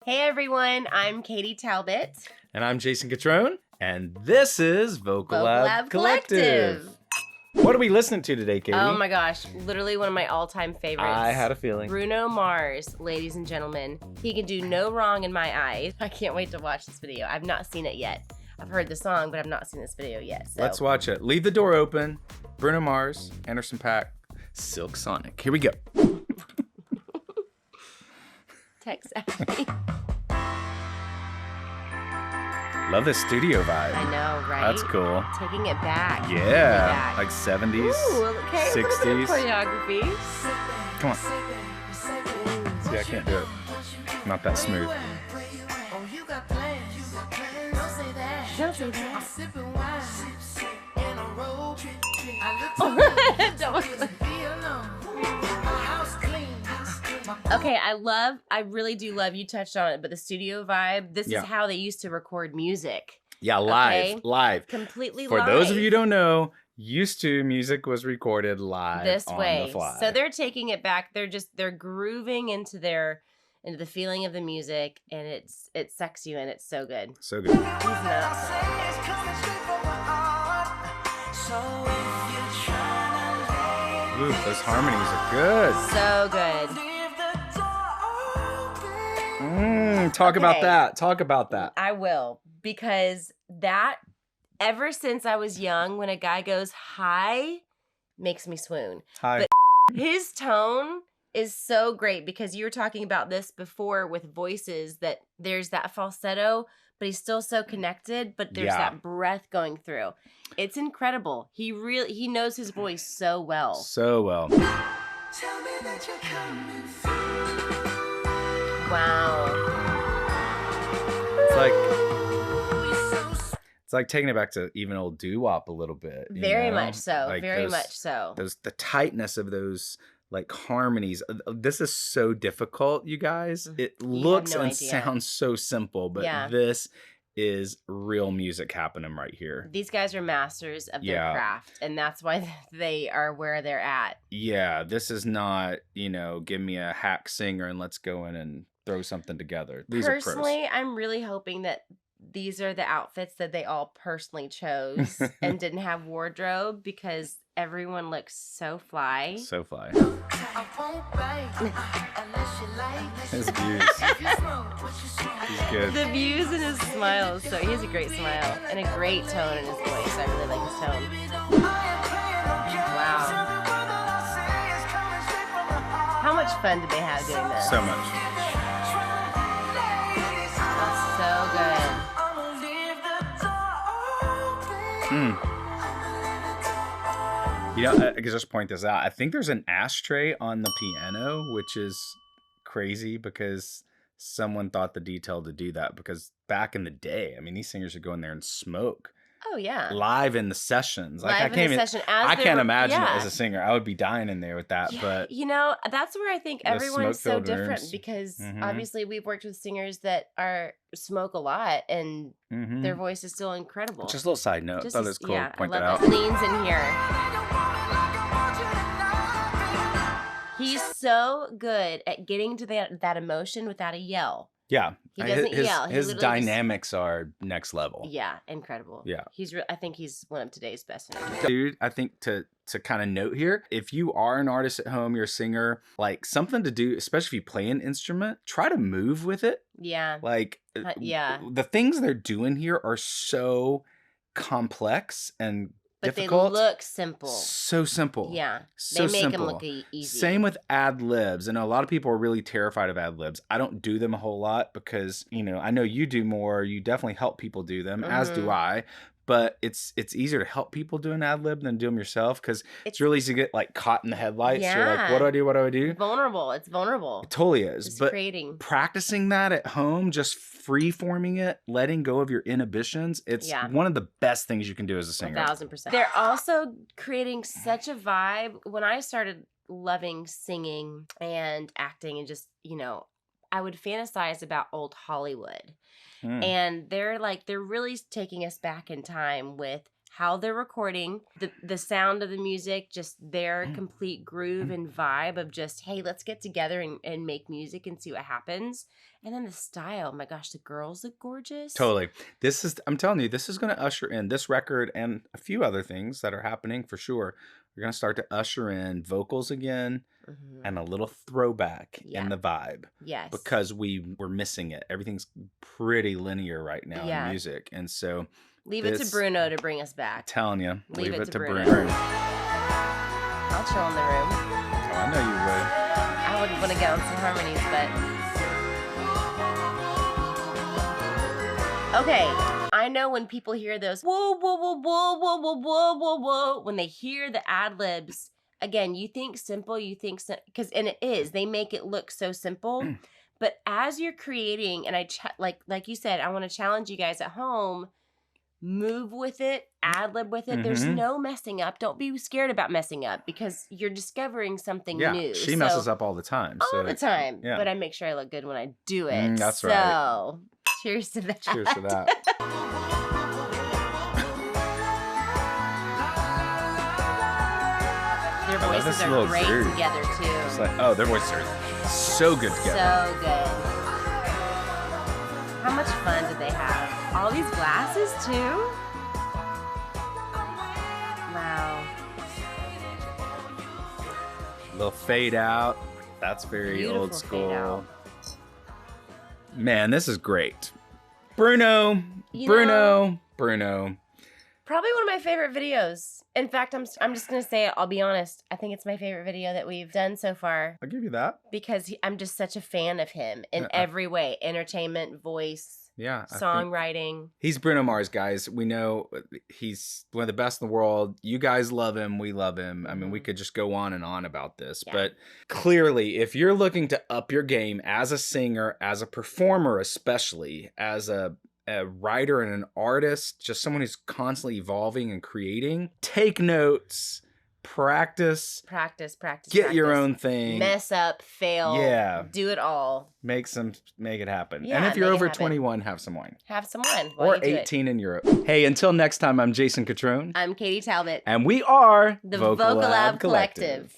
Hey everyone, I'm Katie Talbot. And I'm Jason Catron, and this is Vocal Lab Collective. What are we listening to today, Katie? Oh my gosh, literally one of my all-time favorites. I had a feeling. Bruno Mars, ladies and gentlemen. He can do no wrong in my eyes. I can't wait to watch this video. I've not seen it yet. I've heard the song, but I've not seen this video yet. So. Let's watch it. Leave the door open. Bruno Mars, Anderson .Paak, Silk Sonic. Here we go. Text Abby. Love this studio vibe. I know, right? That's cool. Taking it back. Yeah, like 70s, Ooh, okay. 60s. Choreography. Come on. See, I can't do it. Not that smooth. Don't say that. Okay, I really do love, you touched on it, but the studio vibe, this is how they used to record music. Yeah, live. Completely For live. those of you who don't know, used to music was recorded live this on way. the fly. So they're taking it back. They're grooving into the feeling of the music, and it sucks you in. It's so good. So good. He's nuts. Ooh, those harmonies are good. So good. Talk about that. Talk about that. I will, because that, ever since I was young, when a guy goes hi, makes me swoon. Hi. But his tone is so great, because you were talking about this before with voices, that there's that falsetto, but he's still so connected, but there's that breath going through. It's incredible. He knows his voice so well. So well. Tell me that you're coming through. Wow. It's like taking it back to even old doo-wop a little bit. Very much so. Like Very much so. The tightness of those like harmonies. This is so difficult, you guys. It looks and sounds so simple, but this is real music happening right here. These guys are masters of their craft, and that's why they are where they're at. Yeah, this is not, give me a hack singer and let's go in and throw something together. These Personally, are pros. I'm really hoping that these are the outfits that they all personally chose and didn't have wardrobe, because everyone looks so fly. So fly. His views. He's good. The views and his smiles. So he has a great smile and a great tone in his voice. I really like his tone. Wow. How much fun did they have doing this? So much. That's so good. I can just point this out. I think there's an ashtray on the piano, which is crazy because someone thought the detail to do that, because back in the day, I mean, these singers would go in there and smoke. Oh yeah. Live in the sessions. Like I can't imagine it as a singer. I would be dying in there with that. Yeah, but that's where I think everyone's so different rooms. Because obviously we've worked with singers that smoke a lot, and their voice is still incredible. Just a little side note. I thought it was cool. Point that out. It leans in here. He's so good at getting to that emotion without a yell. Yeah. He doesn't yell. His dynamics are next level. Yeah, incredible. Yeah. I think he's one of today's best. Dude, I think to kind of note here, if you are an artist at home, you're a singer, like something to do, especially if you play an instrument, try to move with it. Yeah. Like, the things they're doing here are so complex and difficult. But they look simple. So simple. Yeah. So they make simple. them look easy. Same with ad libs. I know a lot of people are really terrified of ad libs. I don't do them a whole lot because, I know you do more. You definitely help people do them, as do I. But it's easier to help people do an ad lib than do them yourself, because it's really easy to get like caught in the headlights. Yeah. You're like, what do I do? What do I do? Vulnerable. It's vulnerable. It totally is. It's but creating. Practicing that at home, just free forming it, letting go of your inhibitions, it's one of the best things you can do as a singer. 1000%. They're also creating such a vibe. When I started loving singing and acting and just, I would fantasize about old Hollywood. And they're really taking us back in time with how they're recording, the sound of the music, just their complete groove and vibe of just, hey, let's get together and make music and see what happens. And then the style, my gosh, the girls look gorgeous. Totally. I'm telling you, this is going to usher in this record and a few other things that are happening for sure. We're going to start to usher in vocals again and a little throwback in the vibe. Yes. Because we're missing it. Everything's pretty linear right now in music. And so leave it to Bruno to bring us back. Telling you. Leave it to Bruno. I'll chill in the room. Oh, I know you would. I wouldn't want to get on some harmonies, but... Okay. I know when people hear those whoa, whoa, whoa, whoa, whoa, whoa, whoa, whoa, whoa, when they hear the ad-libs, again, you think simple, because, and it is, they make it look so simple, but as you're creating, and like you said, I want to challenge you guys at home, move with it, ad-lib with it. There's no messing up. Don't be scared about messing up because you're discovering something new. She messes up all the time. All the time. Yeah. But I make sure I look good when I do it. That's right. So, cheers to that. Cheers to that. Their voices are great together, too. It's like, their voices are so good together. So good. How much fun did they have? All these glasses, too? Wow. A little fade out. That's very Beautiful old school. fade out. Man, this is great. Bruno. Bruno. Probably one of my favorite videos. In fact, I'm just going to say it. I'll be honest. I think it's my favorite video that we've done so far. I'll give you that. Because I'm just such a fan of him in every way. Entertainment, voice, songwriting. He's Bruno Mars, guys. We know he's one of the best in the world. You guys love him. We love him. I mean, we could just go on and on about this. Yeah. But clearly, if you're looking to up your game as a singer, as a performer especially, as a writer and an artist, just someone who's constantly evolving and creating, take notes, practice, get your own thing, mess up, fail, do it all, make it happen. And if you're over 21, have some wine, or 18 in Europe. Hey, until next time, I'm Jason Catron. I'm Katie Talbot, and we are the Vocalab Collective.